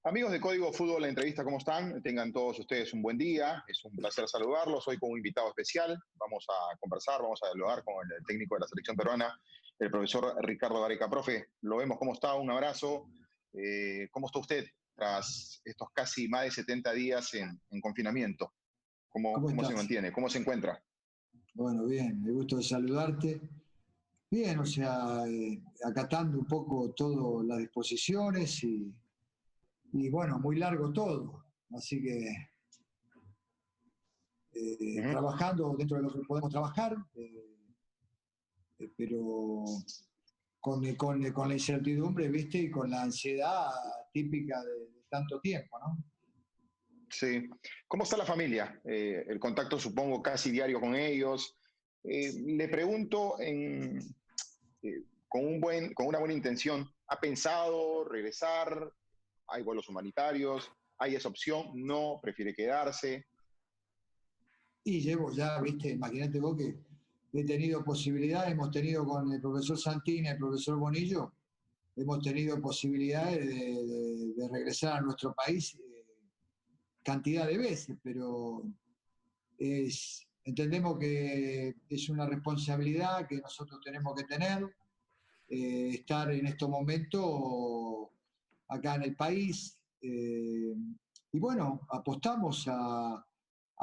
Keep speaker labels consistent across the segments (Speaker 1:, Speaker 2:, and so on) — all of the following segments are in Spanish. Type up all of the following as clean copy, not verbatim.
Speaker 1: Amigos de Código Fútbol, la entrevista, ¿cómo están? Tengan todos ustedes un buen día. Es un placer saludarlos. Hoy con un invitado especial. Vamos a conversar, vamos a dialogar con el técnico de la selección peruana, el profesor Ricardo Gareca. Profe, lo vemos, ¿cómo está? Un abrazo. ¿Cómo está usted tras estos casi más de 70 días en confinamiento?
Speaker 2: ¿Cómo
Speaker 1: ¿Cómo se
Speaker 2: estás?
Speaker 1: mantiene? ¿Cómo se encuentra?
Speaker 2: Bueno, bien, me gusto de saludarte. Bien, o sea, acatando un poco todas las disposiciones y bueno, muy largo todo. Así que
Speaker 1: Ujú.
Speaker 2: trabajando dentro de lo que podemos trabajar, pero con la incertidumbre, ¿viste? Y con la ansiedad típica de tanto tiempo, ¿no?
Speaker 1: Sí. ¿Cómo está la familia? El contacto, supongo, casi diario con ellos. Le pregunto con una buena intención, ¿ha pensado regresar? ¿Hay vuelos humanitarios? ¿Hay esa opción? ¿No? ¿Prefiere quedarse?
Speaker 2: Y llevo ya, ¿viste? Imagínate vos que he tenido posibilidades, hemos tenido con el profesor Santini, el profesor Bonillo, hemos tenido posibilidades de regresar a nuestro país cantidad de veces, pero entendemos que es una responsabilidad que nosotros tenemos que tener, estar en estos momentos acá en el país. Y bueno, apostamos a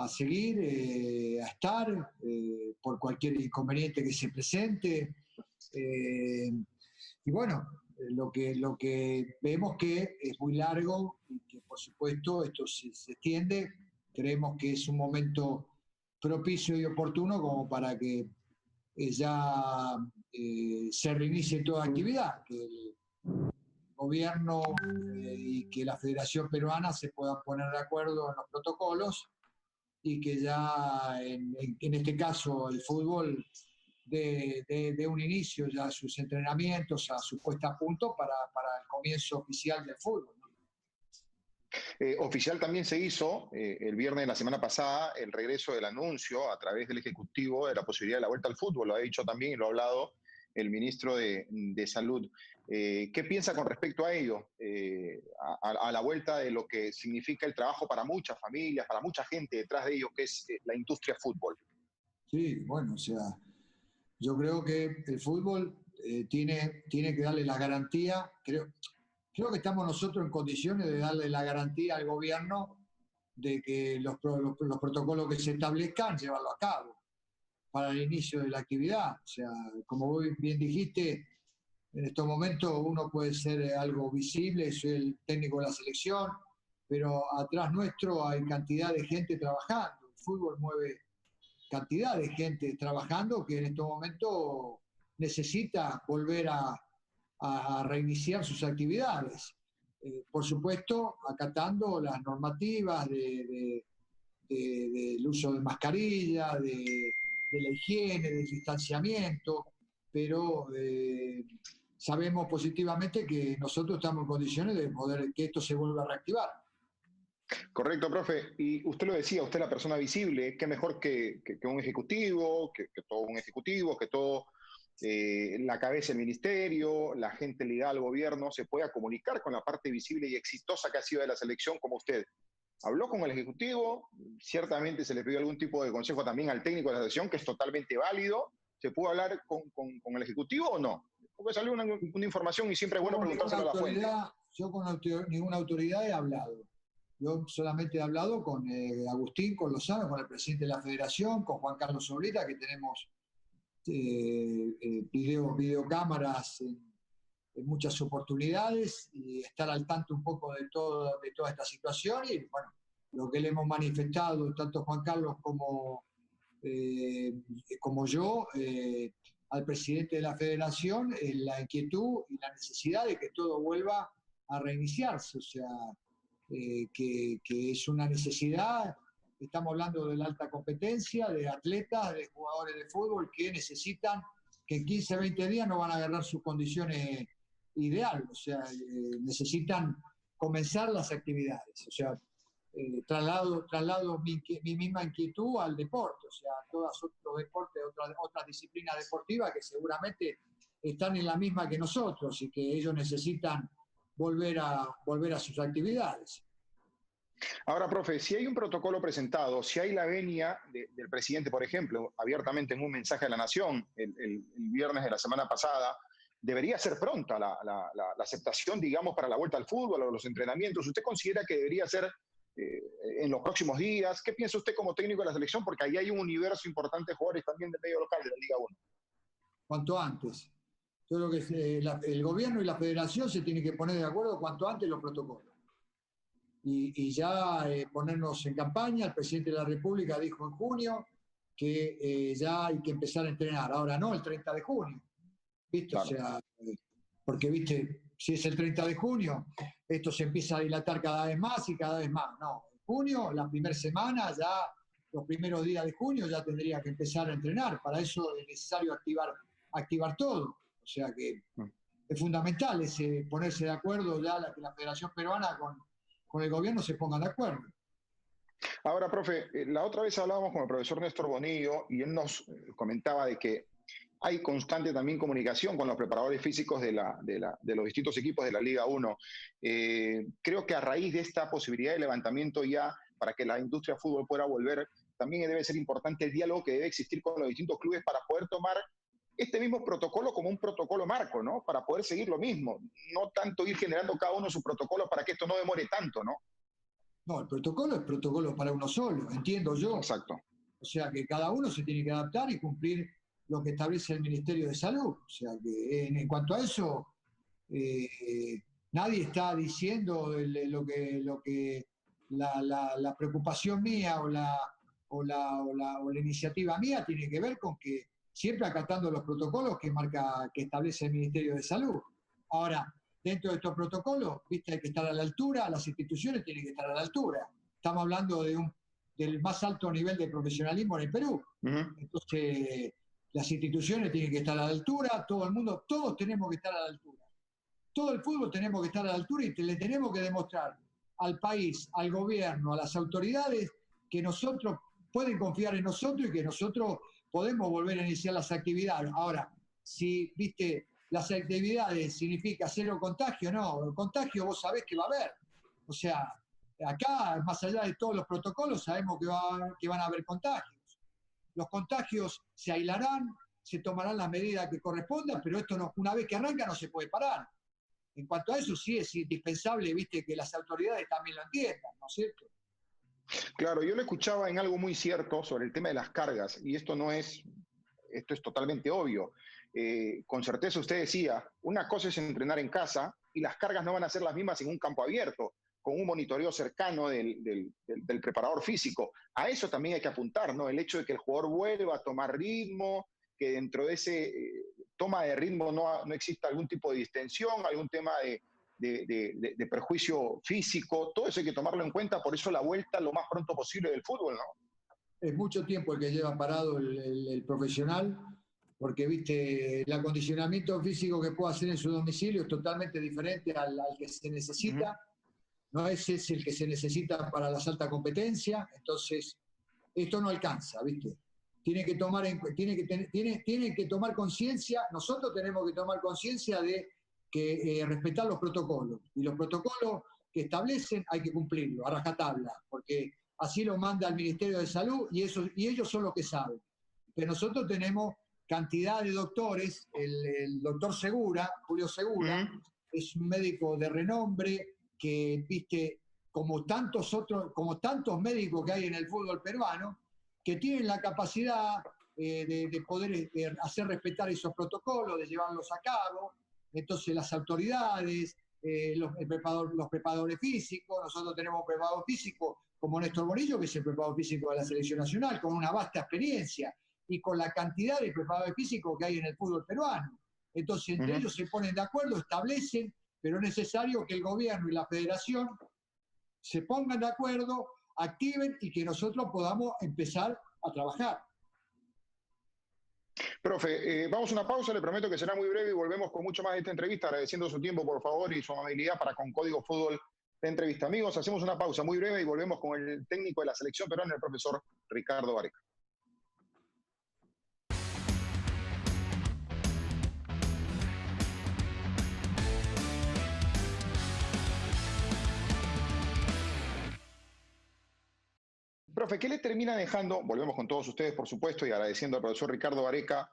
Speaker 2: seguir, a estar por cualquier inconveniente que se presente. Eh, y bueno, lo que vemos que es muy largo y que por supuesto esto se extiende. Creemos que es un momento propicio y oportuno como para que ya se reinicie toda actividad, que el gobierno y que la Federación Peruana se puedan poner de acuerdo en los protocolos y que ya en este caso el fútbol de un inicio ya a sus entrenamientos, a su puesta a punto para el comienzo oficial del fútbol, ¿no?
Speaker 1: Oficial también se hizo el viernes de la semana pasada el regreso del anuncio a través del Ejecutivo de la posibilidad de la vuelta al fútbol. Lo ha dicho también y lo ha hablado el ministro de Salud. ¿Qué piensa con respecto a ello? A la vuelta de lo que significa el trabajo para muchas familias, para mucha gente detrás de ello, que es la industria fútbol.
Speaker 2: Sí, bueno, o sea, yo creo que el fútbol tiene que darle la garantía, creo que estamos nosotros en condiciones de darle la garantía al gobierno de que los protocolos que se establezcan, llevarlo a cabo para el inicio de la actividad. O sea, como vos bien dijiste, en estos momentos uno puede ser algo visible, soy el técnico de la selección, pero atrás nuestro hay cantidad de gente trabajando. El fútbol mueve cantidad de gente trabajando que en estos momentos necesita volver a reiniciar sus actividades. Por supuesto, acatando las normativas del uso de mascarilla, de la higiene, del distanciamiento, pero sabemos positivamente que nosotros estamos en condiciones de poder que esto se vuelva a reactivar.
Speaker 1: Correcto, profe. Y usted lo decía, usted es la persona visible, qué mejor que un ejecutivo, que todo un ejecutivo, que todo la cabeza del ministerio, la gente ligada al gobierno, se pueda comunicar con la parte visible y exitosa que ha sido de la selección como usted. Habló con el ejecutivo, ciertamente se le pidió algún tipo de consejo también al técnico de la selección, que es totalmente válido. ¿Se pudo hablar con el ejecutivo o no? Porque salió una información y siempre es bueno preguntárselo a la fuente.
Speaker 2: Yo con ninguna autoridad he hablado. Yo solamente he hablado con Agustín, con Lozano, con el presidente de la federación, con Juan Carlos Sobrita, que tenemos videocámaras en muchas oportunidades y estar al tanto un poco de toda esta situación. Y bueno, lo que le hemos manifestado, tanto Juan Carlos como yo, al presidente de la federación, es la inquietud y la necesidad de que todo vuelva a reiniciarse. O sea, que es una necesidad. Estamos hablando de la alta competencia, de atletas, de jugadores de fútbol que necesitan, que en 15, 20 días no van a agarrar sus condiciones ideales. O sea, necesitan comenzar las actividades. O sea, traslado mi misma inquietud al deporte, o sea, a todos otros deportes, otras disciplinas deportivas que seguramente están en la misma que nosotros y que ellos necesitan volver a sus actividades.
Speaker 1: Ahora, profe, si hay un protocolo presentado, si hay la venia del presidente, por ejemplo, abiertamente en un mensaje a la Nación el viernes de la semana pasada, debería ser pronta la aceptación, digamos, para la vuelta al fútbol o los entrenamientos. ¿Usted considera que debería ser eh, en los próximos días? ¿Qué piensa usted como técnico de la selección? Porque ahí hay un universo importante de jugadores también del medio local de la Liga 1.
Speaker 2: Cuanto antes. Yo creo que el gobierno y la federación se tienen que poner de acuerdo cuanto antes los protocolos. Y ya ponernos en campaña. El presidente de la República dijo en junio que ya hay que empezar a entrenar. Ahora no, el 30 de junio. ¿Viste? Claro. O sea, porque, viste, si es el 30 de junio, esto se empieza a dilatar cada vez más y cada vez más. No, en junio, la primera semana, ya los primeros días de junio ya tendría que empezar a entrenar. Para eso es necesario activar todo. O sea que es fundamental ponerse de acuerdo ya que la Federación Peruana con el gobierno se pongan de acuerdo.
Speaker 1: Ahora, profe, la otra vez hablábamos con el profesor Néstor Bonillo y él nos comentaba de que hay constante también comunicación con los preparadores físicos de los distintos equipos de la Liga 1. Creo que a raíz de esta posibilidad de levantamiento ya para que la industria del fútbol pueda volver, también debe ser importante el diálogo que debe existir con los distintos clubes para poder tomar este mismo protocolo como un protocolo marco, ¿no? Para poder seguir lo mismo, no tanto ir generando cada uno su protocolo para que esto no demore tanto, ¿no?
Speaker 2: No, el protocolo es protocolo para uno solo, entiendo yo.
Speaker 1: Exacto.
Speaker 2: O sea que cada uno se tiene que adaptar y cumplir lo que establece el Ministerio de Salud. O sea que en cuanto a eso, nadie está diciendo lo que la preocupación mía o la iniciativa mía tiene que ver con que siempre acatando los protocolos que establece el Ministerio de Salud. Ahora, dentro de estos protocolos, viste, hay que estar a la altura, las instituciones tienen que estar a la altura. Estamos hablando del más alto nivel de profesionalismo en el Perú. Entonces, las instituciones tienen que estar a la altura, todo el mundo, todos tenemos que estar a la altura. Todo el fútbol tenemos que estar a la altura y le tenemos que demostrar al país, al gobierno, a las autoridades que nosotros pueden confiar en nosotros y que nosotros podemos volver a iniciar las actividades. Ahora, si, viste, las actividades significa cero contagio, no, el contagio vos sabés que va a haber. O sea, acá, más allá de todos los protocolos, sabemos que van a haber contagios. Los contagios se aislarán, se tomarán las medidas que correspondan, pero esto no, una vez que arranca no se puede parar. En cuanto a eso, sí es indispensable, viste, que las autoridades también lo entiendan, ¿no es cierto?
Speaker 1: Claro, yo lo escuchaba en algo muy cierto sobre el tema de las cargas, y esto es totalmente obvio. Con certeza usted decía, una cosa es entrenar en casa y las cargas no van a ser las mismas en un campo abierto, con un monitoreo cercano del preparador físico. A eso también hay que apuntar, ¿no? El hecho de que el jugador vuelva a tomar ritmo, que dentro de ese toma de ritmo no exista algún tipo de distensión, algún tema de perjuicio físico, todo eso hay que tomarlo en cuenta, por eso la vuelta lo más pronto posible del fútbol, ¿no?
Speaker 2: Es mucho tiempo el que lleva parado el profesional, porque, viste, el acondicionamiento físico que puede hacer en su domicilio es totalmente diferente al que se necesita. No es el que se necesita para la alta competencia, entonces esto no alcanza, ¿viste? Tiene que tomar conciencia, nosotros tenemos que tomar conciencia de que respetar los protocolos, y los protocolos que establecen hay que cumplirlos a rajatabla, porque así lo manda el Ministerio de Salud y ellos son los que saben. Pero nosotros tenemos cantidad de doctores, el doctor Segura, Julio Segura, es un médico de renombre, que, viste, como tantos médicos que hay en el fútbol peruano, que tienen la capacidad de poder hacer respetar esos protocolos, de llevarlos a cabo. Entonces las autoridades, los preparadores físicos, nosotros tenemos un preparador físico como Néstor Bonillo, que es el preparador físico de la selección nacional, con una vasta experiencia y con la cantidad de preparadores físicos que hay en el fútbol peruano. Entonces entre ellos se ponen de acuerdo, establecen, pero es necesario que el gobierno y la federación se pongan de acuerdo, activen y que nosotros podamos empezar a trabajar.
Speaker 1: Profe, vamos a una pausa, le prometo que será muy breve y volvemos con mucho más de esta entrevista, agradeciendo su tiempo, por favor, y su amabilidad para con Código Fútbol de entrevista. Amigos, hacemos una pausa muy breve y volvemos con el técnico de la selección peruana, el profesor Ricardo Gareca. Profe, ¿qué le termina dejando? Volvemos con todos ustedes, por supuesto, y agradeciendo al profesor Ricardo Vareca.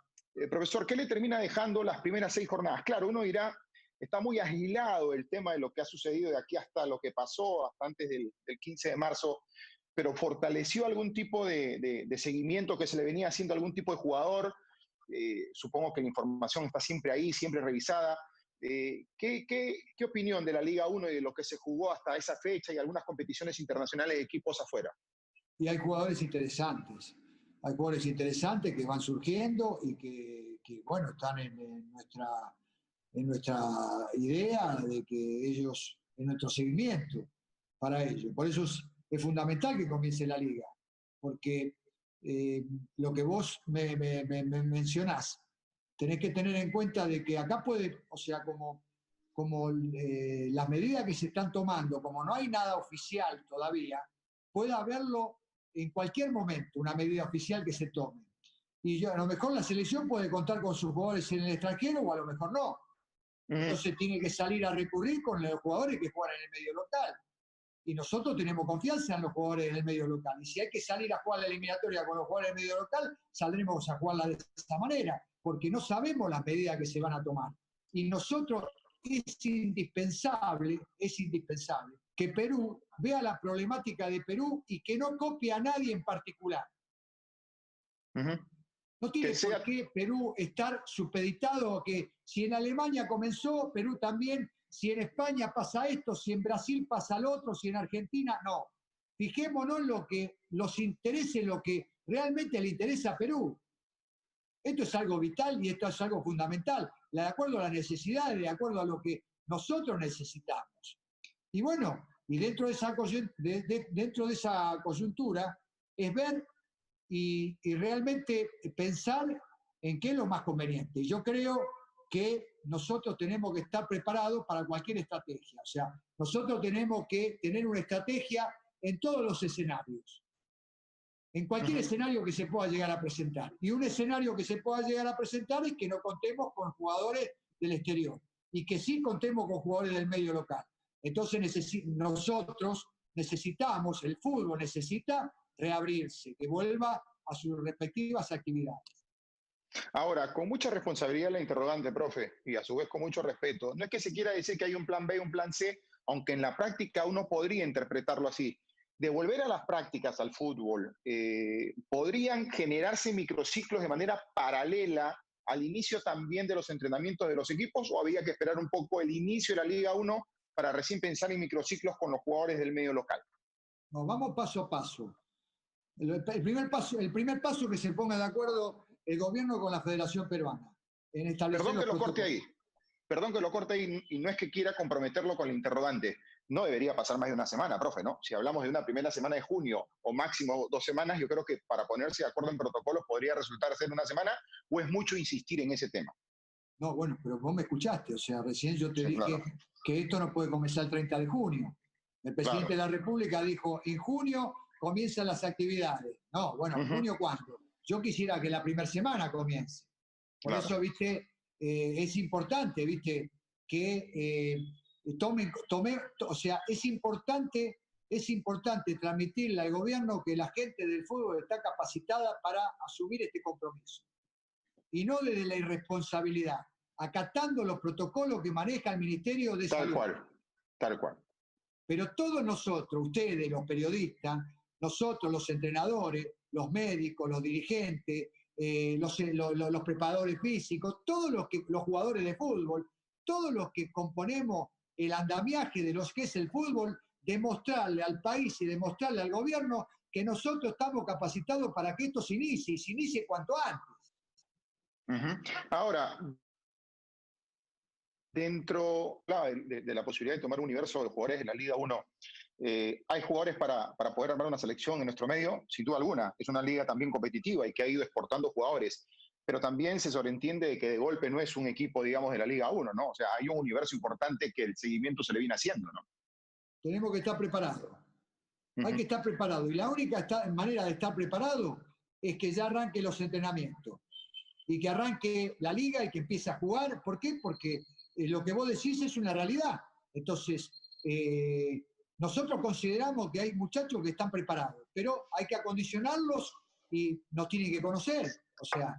Speaker 1: Profesor, ¿qué le termina dejando las primeras 6 jornadas? Claro, uno dirá, está muy aislado el tema de lo que ha sucedido de aquí hasta lo que pasó, hasta antes del 15 de marzo, pero fortaleció algún tipo de seguimiento que se le venía haciendo a algún tipo de jugador. Supongo que la información está siempre ahí, siempre revisada. ¿Qué opinión de la Liga 1 y de lo que se jugó hasta esa fecha y algunas competiciones internacionales de equipos afuera?
Speaker 2: Y hay jugadores interesantes que van surgiendo y bueno, están en nuestra idea de que ellos, en nuestro seguimiento para ellos. Por eso es fundamental que comience la liga, porque lo que vos me mencionás, tenés que tener en cuenta de que acá puede, o sea, como las medidas que se están tomando, como no hay nada oficial todavía, puede haberlo en cualquier momento, una medida oficial que se tome. Y a lo mejor la selección puede contar con sus jugadores en el extranjero o a lo mejor no. Entonces tiene que salir a recurrir con los jugadores que juegan en el medio local. Y nosotros tenemos confianza en los jugadores del medio local. Y si hay que salir a jugar la eliminatoria con los jugadores del medio local, saldremos a jugarla de esta manera, porque no sabemos las medidas que se van a tomar. Y nosotros es indispensable que Perú vea la problemática de Perú y que no copie a nadie en particular. No tiene por qué Perú estar supeditado a que si en Alemania comenzó, Perú también, si en España pasa esto, si en Brasil pasa lo otro, si en Argentina, no. Fijémonos en lo que los interese, lo que realmente le interesa a Perú. Esto es algo vital y esto es algo fundamental, de acuerdo a las necesidades, de acuerdo a lo que nosotros necesitamos. Y bueno, y dentro de esa coyuntura es ver y realmente pensar en qué es lo más conveniente. Yo creo que nosotros tenemos que estar preparados para cualquier estrategia. O sea, nosotros tenemos que tener una estrategia en todos los escenarios. En cualquier escenario que se pueda llegar a presentar. Y un escenario que se pueda llegar a presentar es que no contemos con jugadores del exterior y que sí contemos con jugadores del medio local. Entonces nosotros necesitamos, el fútbol necesita reabrirse, que vuelva a sus respectivas actividades.
Speaker 1: Ahora, con mucha responsabilidad la interrogante, profe, y a su vez con mucho respeto, no es que se quiera decir que hay un plan B y un plan C, aunque en la práctica uno podría interpretarlo así. De volver a las prácticas al fútbol, ¿podrían generarse microciclos de manera paralela al inicio también de los entrenamientos de los equipos o había que esperar un poco el inicio de la Liga 1 para recién pensar en microciclos con los jugadores del medio local?
Speaker 2: Nos vamos paso a paso. El primer paso que se ponga de acuerdo el gobierno con la Federación Peruana en establecer
Speaker 1: Perdón que lo corte ahí. Perdón que lo corte ahí, y no es que quiera comprometerlo con el interrogante. No debería pasar más de una semana, profe, ¿no? Si hablamos de una primera semana de junio o máximo 2 semanas, yo creo que para ponerse de acuerdo en protocolos podría resultar ser una semana, o es mucho insistir en ese tema.
Speaker 2: No, bueno, pero vos me escuchaste, o sea, recién yo te dije claro, que esto no puede comenzar el 30 de junio. El presidente de la República dijo, en junio comienzan las actividades. No, bueno, ¿en junio cuándo? Yo quisiera que la primera semana comience. Por eso, viste, es importante, viste, que o sea, es importante transmitirle al gobierno que la gente del fútbol está capacitada para asumir este compromiso. Y no desde la irresponsabilidad, acatando los protocolos que maneja el Ministerio de Salud.
Speaker 1: Tal cual.
Speaker 2: Pero todos nosotros, ustedes, los periodistas, nosotros, los entrenadores, los médicos, los dirigentes, los preparadores físicos, todos los jugadores de fútbol, todos los que componemos el andamiaje de los que es el fútbol, demostrarle al país y demostrarle al gobierno que nosotros estamos capacitados para que esto se inicie, y se inicie cuanto antes.
Speaker 1: Ahora, dentro de la posibilidad de tomar un universo de jugadores de la Liga 1, hay jugadores para poder armar una selección en nuestro medio, sin duda alguna. Es una liga también competitiva y que ha ido exportando jugadores, pero también se sobreentiende de que de golpe no es un equipo, digamos, de la Liga 1, ¿no? O sea, hay un universo importante que el seguimiento se le viene haciendo, ¿no?
Speaker 2: Tenemos que estar preparados. Hay que estar preparado. Y la única manera de estar preparado es que ya arranque los entrenamientos y que arranque la liga y que empiece a jugar. ¿Por qué? Porque lo que vos decís es una realidad. Entonces, nosotros consideramos que hay muchachos que están preparados, pero hay que acondicionarlos y nos tienen que conocer, o sea,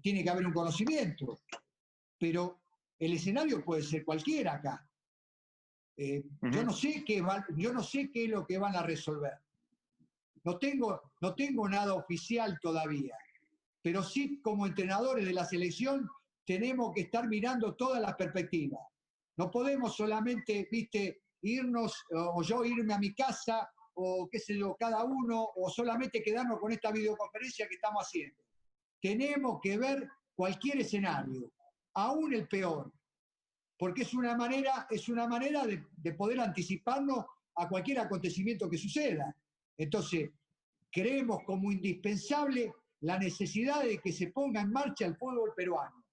Speaker 2: tiene que haber un conocimiento, pero el escenario puede ser cualquiera acá. Yo no sé yo no sé qué es lo que van a resolver. No tengo nada oficial todavía, pero sí como entrenadores de la selección tenemos que estar mirando todas las perspectivas. No podemos solamente, viste, irnos o yo irme a mi casa o qué sé yo, cada uno, o solamente quedarnos con esta videoconferencia que estamos haciendo. Tenemos que ver cualquier escenario, aún el peor, porque es una manera de poder anticiparnos a cualquier acontecimiento que suceda. Entonces, creemos como indispensable la necesidad de que se ponga en marcha el fútbol peruano.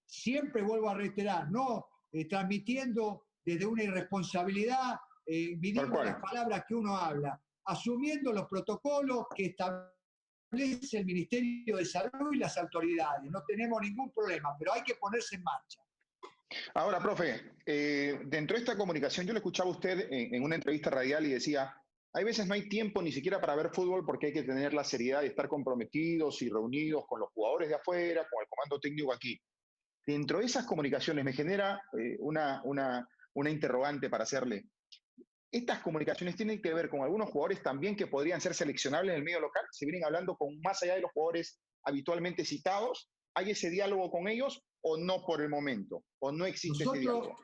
Speaker 2: Siempre vuelvo a reiterar, no transmitiendo desde una irresponsabilidad, midiendo las palabras que uno habla, asumiendo los protocolos que establece el Ministerio de Salud y las autoridades. No tenemos ningún problema, pero hay que ponerse en marcha.
Speaker 1: Ahora, profe, dentro de esta comunicación yo le escuchaba a usted en una entrevista radial y decía, hay veces no hay tiempo ni siquiera para ver fútbol porque hay que tener la seriedad de estar comprometidos y reunidos con los jugadores de afuera, con el comando técnico aquí. Dentro de esas comunicaciones me genera una interrogante para hacerle. ¿Estas comunicaciones tienen que ver con algunos jugadores también que podrían ser seleccionables en el medio local? ¿Se vienen hablando con más allá de los jugadores habitualmente citados? ¿Hay ese diálogo con ellos o no por el momento? ¿O no existe ese diálogo?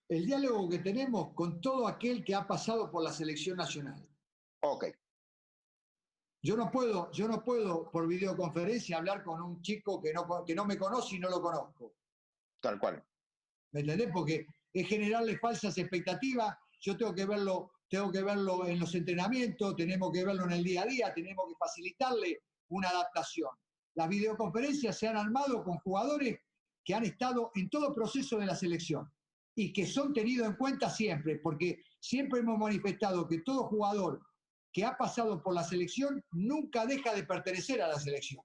Speaker 2: El diálogo que tenemos con todo aquel que ha pasado por la selección nacional.
Speaker 1: Ok.
Speaker 2: Yo no puedo por videoconferencia hablar con un chico que no me conoce y no lo conozco.
Speaker 1: Tal cual.
Speaker 2: ¿Me entendés? Porque es generarle falsas expectativas. Yo tengo que verlo en los entrenamientos, tenemos que verlo en el día a día, tenemos que facilitarle una adaptación. Las videoconferencias se han armado con jugadores que han estado en todo proceso de la selección y que son tenidos en cuenta siempre, porque siempre hemos manifestado que todo jugador que ha pasado por la selección nunca deja de pertenecer a la selección.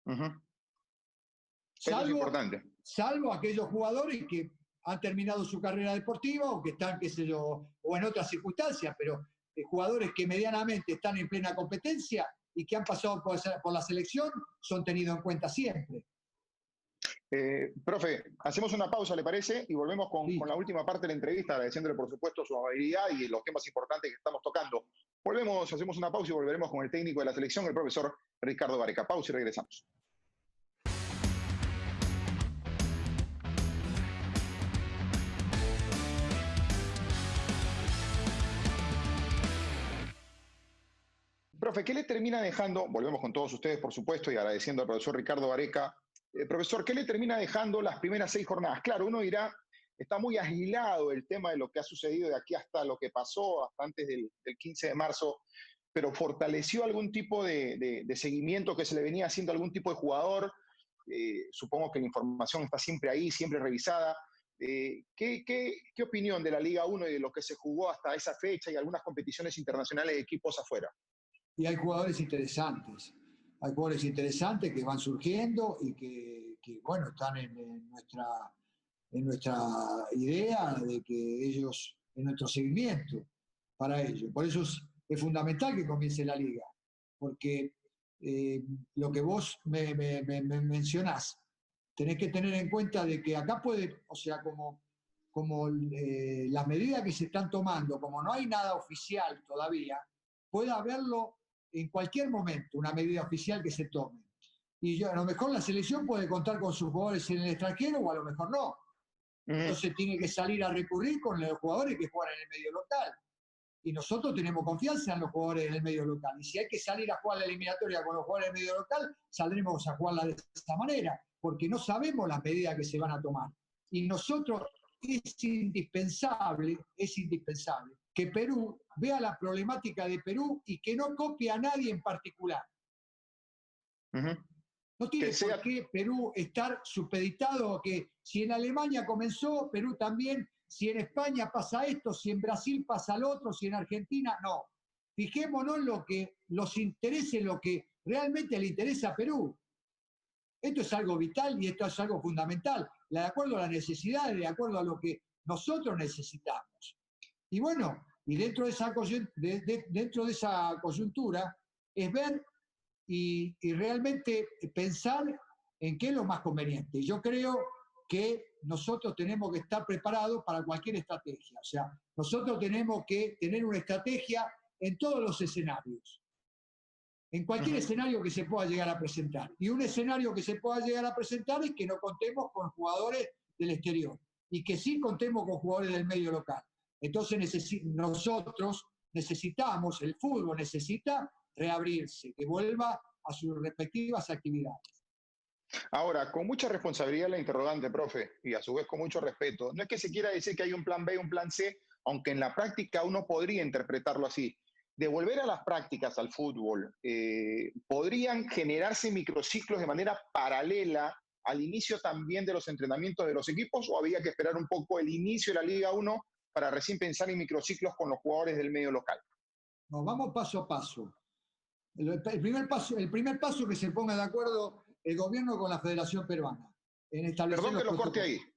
Speaker 1: Eso es importante.
Speaker 2: Salvo aquellos jugadores que han terminado su carrera deportiva o que están, qué sé yo, o en otras circunstancias, pero jugadores que medianamente están en plena competencia y que han pasado por la selección son tenidos en cuenta siempre.
Speaker 1: Profe, hacemos una pausa, ¿le parece? Y volvemos con la última parte de la entrevista, agradeciéndole por supuesto su amabilidad y los temas importantes que estamos tocando. Volvemos, hacemos una pausa y volveremos con el técnico de la selección, el profesor Ricardo Gareca. Pausa y regresamos. Profe, ¿qué le termina dejando? Volvemos con todos ustedes, por supuesto, y agradeciendo al profesor Ricardo Gareca. Profesor, ¿qué le termina dejando las primeras 6 jornadas? Claro, uno dirá, está muy aislado el tema de lo que ha sucedido de aquí hasta lo que pasó, hasta antes del 15 de marzo, pero fortaleció algún tipo de seguimiento que se le venía haciendo a algún tipo de jugador. Supongo que la información está siempre ahí, siempre revisada. ¿Qué opinión de la Liga 1 y de lo que se jugó hasta esa fecha y algunas competiciones internacionales de equipos afuera?
Speaker 2: Y hay jugadores interesantes. Hay jugadores interesantes que van surgiendo y que bueno, están en nuestra idea de que ellos, en nuestro seguimiento para ellos. Por eso es fundamental que comience la liga, porque lo que vos me mencionás, tenés que tener en cuenta de que acá puede, o sea, como las medidas que se están tomando, como no hay nada oficial todavía, puede haberlo en cualquier momento, una medida oficial que se tome. Y a lo mejor la selección puede contar con sus jugadores en el extranjero o a lo mejor no. Entonces tiene que salir a recurrir con los jugadores que juegan en el medio local. Y nosotros tenemos confianza en los jugadores del medio local. Y si hay que salir a jugar la eliminatoria con los jugadores del medio local, saldremos a jugarla de esta manera, porque no sabemos las medidas que se van a tomar. Y nosotros es indispensable que Perú vea la problemática de Perú y que no copie a nadie en particular. No tiene por qué Perú estar supeditado a que si en Alemania comenzó, Perú también, si en España pasa esto, si en Brasil pasa lo otro, si en Argentina, no. Fijémonos en lo que los interese, lo que realmente le interesa a Perú. Esto es algo vital y esto es algo fundamental, de acuerdo a las necesidades, de acuerdo a lo que nosotros necesitamos. Y bueno, Y dentro de esa coyuntura es ver y realmente pensar en qué es lo más conveniente. Yo creo que nosotros tenemos que estar preparados para cualquier estrategia. O sea, nosotros tenemos que tener una estrategia en todos los escenarios, en cualquier escenario que se pueda llegar a presentar. Y un escenario que se pueda llegar a presentar es que no contemos con jugadores del exterior y que sí contemos con jugadores del medio local. Entonces nosotros necesitamos, el fútbol necesita reabrirse, que vuelva a sus respectivas actividades.
Speaker 1: Ahora, con mucha responsabilidad la interrogante, profe, y a su vez con mucho respeto, no es que se quiera decir que hay un plan B y un plan C, aunque en la práctica uno podría interpretarlo así. De volver a las prácticas al fútbol, ¿podrían generarse microciclos de manera paralela al inicio también de los entrenamientos de los equipos o había que esperar un poco el inicio de la Liga 1 para recién pensar en microciclos con los jugadores del medio local?
Speaker 2: Nos vamos paso a paso. El primer paso es que se ponga de acuerdo el gobierno con la Federación Peruana en establecer
Speaker 1: Perdón
Speaker 2: los
Speaker 1: que lo corte
Speaker 2: protocolos.
Speaker 1: ahí.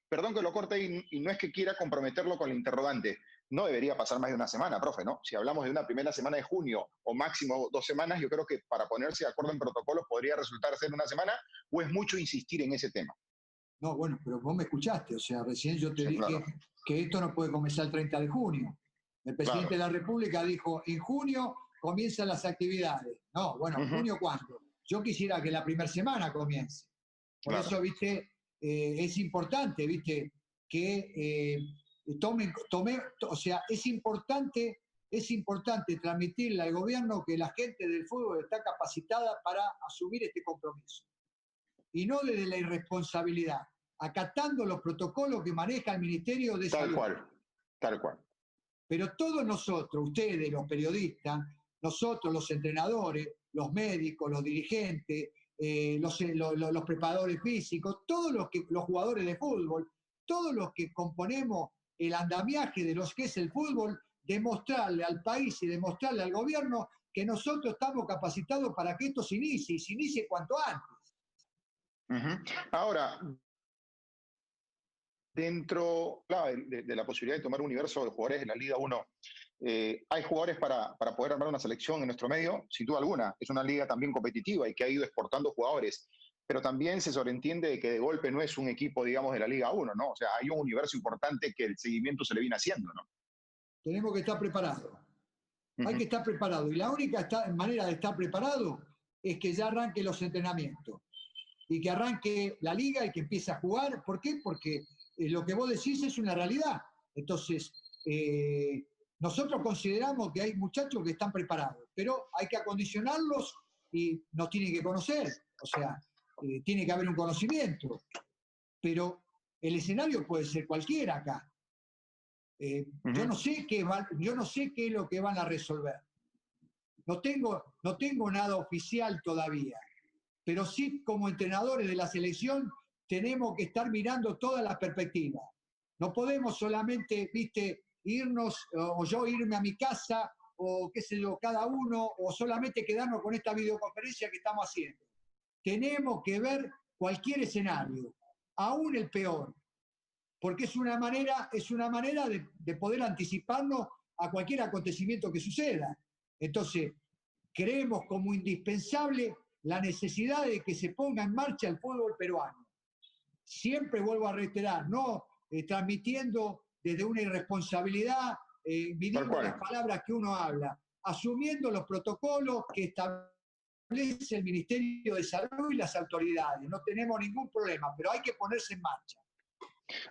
Speaker 1: Perdón que lo corte ahí, y no es que quiera comprometerlo con el interrogante. No debería pasar más de una semana, profe, ¿no? Si hablamos de una primera semana de junio o máximo 2 semanas, yo creo que para ponerse de acuerdo en protocolos podría resultar ser una semana, o es mucho insistir en ese tema.
Speaker 2: No, bueno, pero vos me escuchaste, o sea, recién yo te
Speaker 1: Sí,
Speaker 2: dije
Speaker 1: claro,
Speaker 2: que esto no puede comenzar el 30 de junio. El presidente
Speaker 1: claro.
Speaker 2: de la República dijo, en junio comienzan las actividades. No, bueno, ¿en
Speaker 1: Ujú,
Speaker 2: junio cuándo? Yo quisiera que la primera semana comience. Por
Speaker 1: claro.
Speaker 2: eso, viste, es importante, viste, que o sea, es importante transmitirle al gobierno que la gente del fútbol está capacitada para asumir este compromiso. Y no desde la irresponsabilidad, acatando los protocolos que maneja el Ministerio de
Speaker 1: Tal
Speaker 2: Salud.
Speaker 1: cual, tal cual.
Speaker 2: Pero todos nosotros, ustedes, los periodistas, nosotros, los entrenadores, los médicos, los dirigentes, los preparadores físicos, los jugadores de fútbol, todos los que componemos el andamiaje de los que es el fútbol, demostrarle al país y demostrarle al gobierno que nosotros estamos capacitados para que esto se inicie y se inicie cuanto antes.
Speaker 1: Ujú. Ahora, dentro claro, de la posibilidad de tomar un universo de jugadores de la Liga 1, hay jugadores para poder armar una selección en nuestro medio, sin duda alguna. Es una liga también competitiva y que ha ido exportando jugadores, pero también se sobreentiende de que de golpe no es un equipo, digamos, de la Liga 1, ¿no? O sea, hay un universo importante que el seguimiento se le viene haciendo, ¿no?
Speaker 2: Tenemos que estar preparados. Hay que
Speaker 1: Ujú.
Speaker 2: estar preparado. Y la única manera de estar preparado es que ya arranque los entrenamientos y que arranque la liga y que empiece a jugar. ¿Por qué? Porque lo que vos decís es una realidad. Entonces, nosotros consideramos que hay muchachos que están preparados, pero hay que acondicionarlos y nos tienen que conocer. O sea, tiene que haber un conocimiento. Pero el escenario puede ser cualquiera acá. Yo
Speaker 1: Ujú.
Speaker 2: no sé yo no sé qué es lo que van a resolver. No tengo nada oficial todavía, pero sí como entrenadores de la selección tenemos que estar mirando todas las perspectivas. No podemos solamente, viste, irnos o yo irme a mi casa o qué sé yo, cada uno, o solamente quedarnos con esta videoconferencia que estamos haciendo. Tenemos que ver cualquier escenario, aún el peor, porque es una manera de poder anticiparnos a cualquier acontecimiento que suceda. Entonces, creemos como indispensable la necesidad de que se ponga en marcha el fútbol peruano. Siempre vuelvo a reiterar, no transmitiendo desde una irresponsabilidad,
Speaker 1: Tal
Speaker 2: midiendo las
Speaker 1: cual.
Speaker 2: palabras que uno habla, asumiendo los protocolos que establece el Ministerio de Salud y las autoridades. No tenemos ningún problema, pero hay que ponerse en marcha.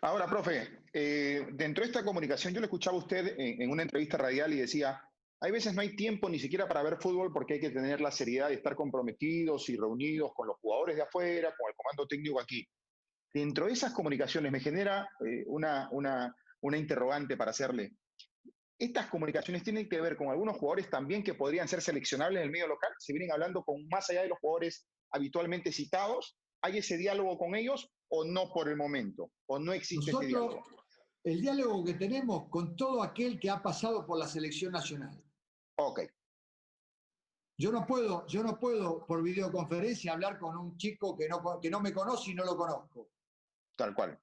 Speaker 1: Ahora, profe, dentro de esta comunicación yo le escuchaba a usted en una entrevista radial y decía, hay veces no hay tiempo ni siquiera para ver fútbol porque hay que tener la seriedad de estar comprometidos y reunidos con los jugadores de afuera, con el comando técnico aquí. Dentro de esas comunicaciones me genera una interrogante para hacerle. ¿Estas comunicaciones tienen que ver con algunos jugadores también que podrían ser seleccionables en el medio local? ¿Se vienen hablando con más allá de los jugadores habitualmente citados? ¿Hay ese diálogo con ellos o no por el momento? ¿O no existe ese
Speaker 2: Nosotros,
Speaker 1: diálogo?
Speaker 2: el diálogo que tenemos con todo aquel que ha pasado por la selección nacional.
Speaker 1: Ok,
Speaker 2: Yo no puedo por videoconferencia hablar con un chico que no me conoce y no lo conozco.
Speaker 1: tal cual.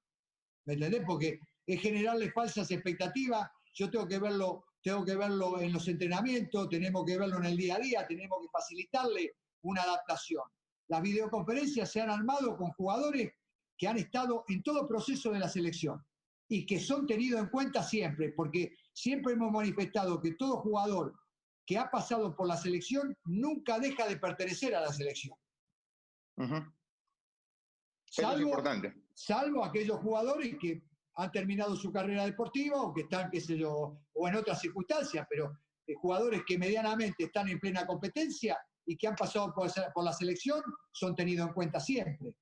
Speaker 2: ¿Me entendés? Porque es generarle falsas expectativas. Yo tengo que verlo tengo que verlo en los entrenamientos, tenemos que verlo en el día a día, tenemos que facilitarle una adaptación. Las videoconferencias se han armado con jugadores que han estado en todo proceso de la selección y que son tenidos en cuenta siempre, porque siempre hemos manifestado que todo jugador que ha pasado por la selección nunca deja de pertenecer a la selección.
Speaker 1: Eso es importante.
Speaker 2: Salvo aquellos jugadores que han terminado su carrera deportiva o que están, qué sé yo, o en otras circunstancias, pero jugadores que medianamente están en plena competencia y que han pasado por la selección son tenidos en cuenta siempre.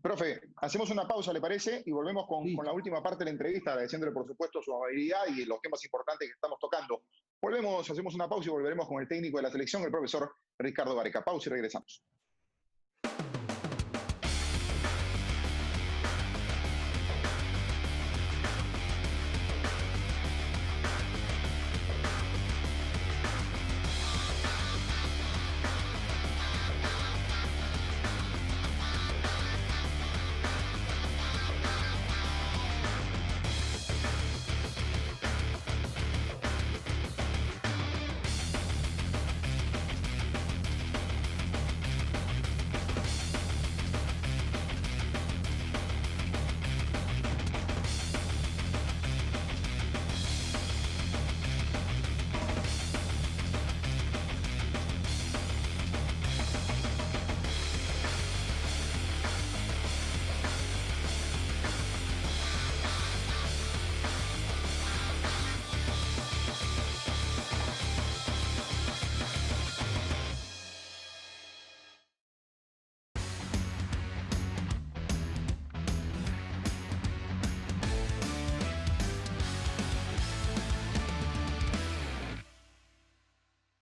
Speaker 1: Profe, hacemos una pausa, ¿le parece? Y volvemos con la última parte de la entrevista, agradeciéndole por supuesto su amabilidad y los temas importantes que estamos tocando. Volvemos, hacemos una pausa y volveremos con el técnico de la selección, el profesor Ricardo Gareca. Pausa y regresamos.